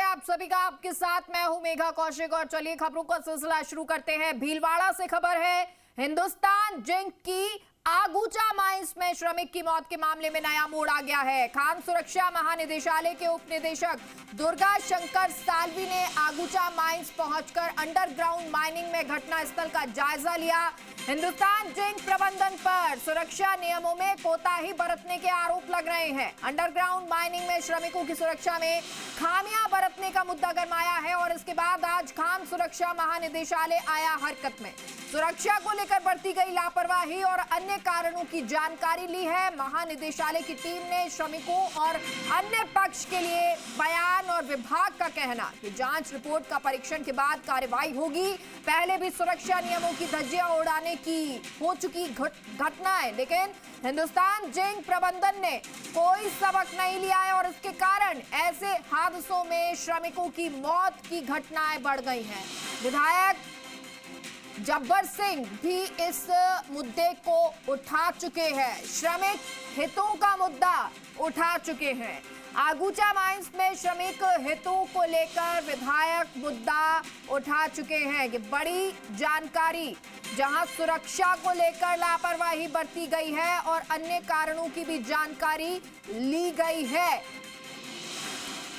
आप सभी का। आपके साथ मैं हूं मेघा कौशिक और चलिए खबरों का सिलसिला शुरू करते हैं। भीलवाड़ा से खबर है, हिंदुस्तान जिंक की आगूचा माइंस में श्रमिक की मौत के मामले में नया मोड़ आ गया है। खान सुरक्षा महानिदेशालय के उप निदेशक दुर्गा शंकर साल्वी ने आगूचा माइंस पहुंचकर अंडरग्राउंड माइनिंग में घटनास्थल का जायजा लिया। हिंदुस्तान जिंक प्रबंधन पर सुरक्षा नियमों में कोताही बरतने के आरोप लग रहे हैं। अंडरग्राउंड माइनिंग में श्रमिकों की सुरक्षा में खामियां बरतने का मुद्दा गरमाया है और इसके बाद आज खान सुरक्षा महानिदेशालय आया हरकत में। सुरक्षा को लेकर बरती गई लापरवाही और अन्य कारणों की जानकारी ली है। महानिदेशालय की टीम ने श्रमिकों और अन्य पक्ष के लिए बयान और विभाग का कहना कि जांच रिपोर्ट का परीक्षण के बाद कार्रवाई होगी। पहले भी सुरक्षा नियमों की धज्जियां उड़ाने की हो चुकी घटनाएं, लेकिन हिंदुस्तान जिंक प्रबंधन ने कोई सबक नहीं लिया है और इसके कारण ऐसे हादसों में श्रमिकों की मौत की घटनाएं बढ़ गई हैं। विधायक जब्बर सिंह भी इस मुद्दे को उठा चुके हैं, श्रमिक हितों का मुद्दा उठा चुके हैं। आगूचा माइंस में श्रमिक हितों को लेकर विधायक मुद्दा उठा चुके हैं। ये बड़ी जानकारी, जहां सुरक्षा को लेकर लापरवाही बरती गई है और अन्य कारणों की भी जानकारी ली गई है।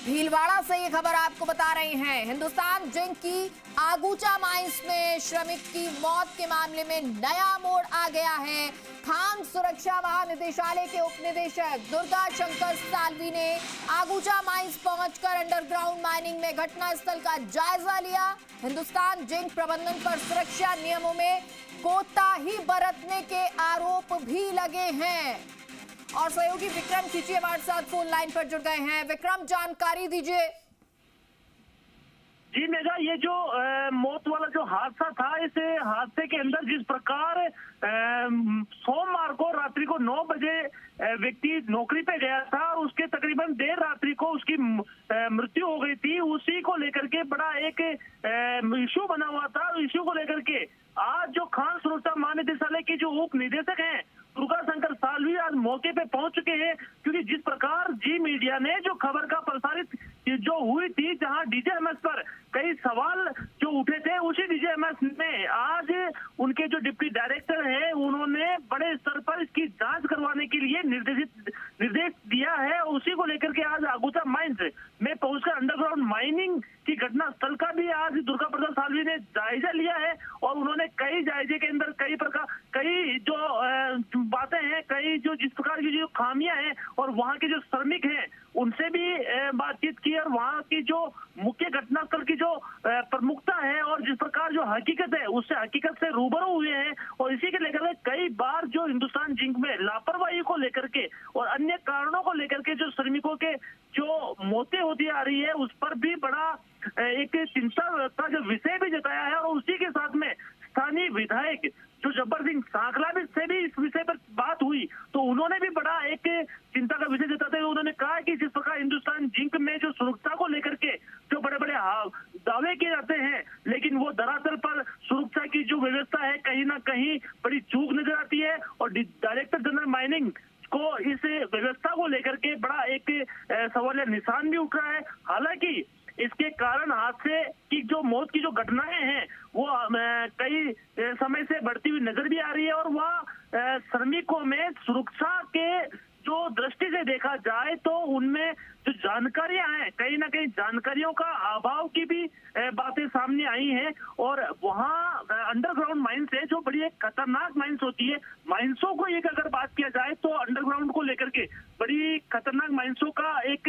भीलवाड़ा से ये खबर आपको बता रहे हैं। हिंदुस्तान जिंक की आगूचा माइंस में श्रमिक की मौत के मामले में नया मोड़ आ गया है। खान सुरक्षा महानिदेशालय के उप निदेशक दुर्गा शंकर साल्वी ने आगूचा माइंस पहुंचकर अंडरग्राउंड माइनिंग में घटनास्थल का जायजा लिया। हिंदुस्तान जिंक प्रबंधन पर सुरक्षा नियमों में कोताही बरतने के आरोप भी लगे हैं। और सहयोगी विक्रम खींची हमारे साथ फोन लाइन पर जुड़ गए हैं। विक्रम, जानकारी दीजिए। जी मेघा, ये जो मौत वाला जो हादसा था, इस हादसे के अंदर जिस प्रकार सोमवार को रात्रि को 9 बजे व्यक्ति नौकरी पे गया था और उसके तकरीबन देर रात्रि को उसकी मृत्यु हो गई थी, उसी को लेकर के बड़ा एक इश्यू बना हुआ था। इश्यू को लेकर के आज जो खान सुरक्षा महानिदेशालय के जो उप निदेशक हैं दुर्गा शंकर साल्वी आज मौके पे पहुंच चुके हैं, क्योंकि जिस प्रकार जी मीडिया ने जो खबर का प्रसारित जो हुई थी, जहां डीजीएमएस पर कई सवाल जो उठे थे, उसी डीजीएमएस में आज उनके जो डिप्टी डायरेक्टर हैं उन्होंने बड़े स्तर पर इसकी जांच करवाने के लिए निर्देश दिया है। उसी को लेकर के आज आगूचा माइंस में पहुंचकर अंडरग्राउंड माइनिंग की घटना स्थल का भी आज दुर्गा प्रसाद साल्वी ने जायजा लिया है और उन्होंने कई जायजे के अंदर कई जो बातें हैं, कई जो जिस प्रकार की जो खामियां हैं और वहां के जो श्रमिक हैं उनसे भी बातचीत की और वहां की जो मुख्य घटनास्थल की जो प्रमुखता है और जिस प्रकार जो हकीकत है उससे हकीकत से रूबरू हुए हैं। और इसी के लेकर कई बार जो हिंदुस्तान जिंक में लापरवाही को लेकर के और अन्य कारणों को लेकर के जो श्रमिकों के जो मौतें होती आ रही है उस पर भी बड़ा एक चिंता का जो विषय भी जताया है। और उसी के साथ में स्थानीय विधायक जो जब्बर सिंह सांकला से भी इस विषय पर बात हुई, तो उन्होंने भी बड़ा एक चिंता का विषय जताते हुए उन्होंने कहा कि जिस प्रकार हिंदुस्तान जिंक में जो सुरक्षा को लेकर के जो बड़े बड़े दावे किए जाते हैं, लेकिन वो दरअसल पर सुरक्षा की जो व्यवस्था है कहीं ना कहीं बड़ी चूक नजर आती है। और डायरेक्टर जनरल माइनिंग को इस व्यवस्था को लेकर के बड़ा एक सवाल निशान भी उठ रहा है। हालांकि इसके कारण हादसे की जो मौत की जो घटनाएं हैं वो कई समय से बढ़ती हुई नजर भी आ रही है और वह श्रमिकों में सुरक्षा के जो दृष्टि से देखा जाए तो उनमें जो जानकारियां हैं, कहीं ना कहीं जानकारियों का अभाव की भी बातें सामने आई हैं। और वहाँ अंडरग्राउंड माइंस है जो बड़ी एक खतरनाक माइंस होती है। माइंसों को एक अगर बात किया जाए तो अंडरग्राउंड को लेकर के बड़ी खतरनाक माइंसों का एक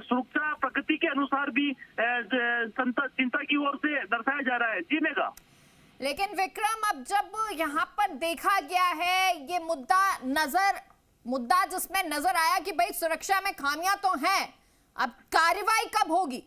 सुरक्षा प्रकृति के अनुसार भी चिंता की ओर से दर्शाया जा रहा है। जी मेघा, लेकिन विक्रम, अब जब यहाँ पर देखा गया है ये मुद्दा जिसमें नजर आया कि भाई सुरक्षा में खामियां तो हैं, अब कार्रवाई कब होगी?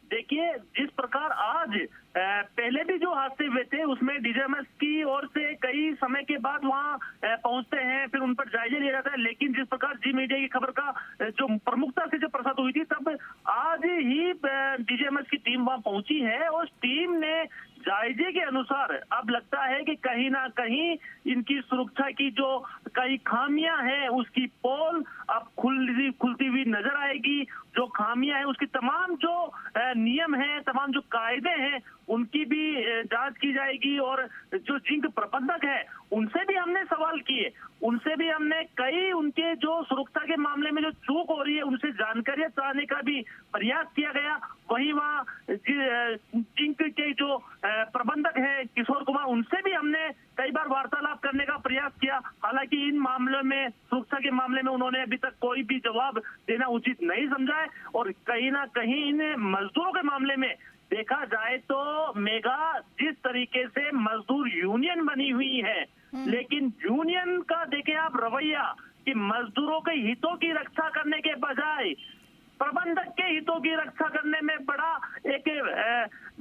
देखिए, जिस प्रकार आज पहले भी जो हादसे हुए थे उसमें डीजीएमएस की ओर से कई समय के बाद वहां पहुंचते हैं, फिर उन पर जायजा लिया जाता है, लेकिन जिस प्रकार जी मीडिया की खबर का जो प्रमुखता से जो प्रसारित हुई थी, तब आज ही डीजीएमएस की टीम वहां पहुंची है। उस टीम ने जायजे के अनुसार अब लगता है कि कहीं ना कहीं इनकी सुरक्षा की जो कई खामियां हैं उसकी पोल अब खुलती हुई नजर आएगी। जो खामियां हैं उसकी तमाम जो नियम हैं, तमाम जो कायदे हैं उनकी भी जांच की जाएगी। और जो जिंक प्रबंधक है उनसे भी हमने सवाल किए, उनसे भी हमने कई उनके जो सुरक्षा के मामले में जो चूक हो रही है उनसे जानकारियां चाहने का भी प्रयास किया गया। वहीं वहाँ जिंक के जो प्रबंधक है किशोर कुमार, उनसे भी हमने कई बार वार्तालाप करने का प्रयास किया। हालांकि इन मामलों में, सुरक्षा के मामले में उन्होंने अभी तक कोई भी जवाब देना उचित नहीं समझा है। और कहीं ना कहीं इन मजदूरों के मामले में देखा जाए तो मेघा, जिस तरीके से मजदूर यूनियन बनी हुई है, लेकिन यूनियन का देखें आप रवैया कि मजदूरों के हितों की रक्षा करने के बजाय प्रबंधक के हितों की रक्षा करने में बड़ा एक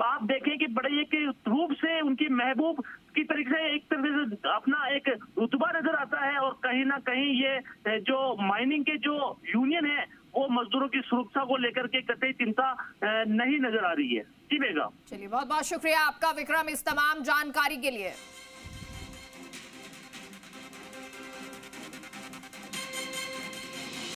आप देखें कि बड़े एक रूप से उनकी महबूब की तरीके से एक तरह से अपना एक रुतबा नजर आता है। और कहीं ना कहीं ये जो माइनिंग के जो यूनियन है वो मजदूरों की सुरक्षा को लेकर के कतई चिंता नहीं नजर आ रही है। जी मेघा। चलिए, बहुत बहुत शुक्रिया आपका विक्रम इस तमाम जानकारी के लिए।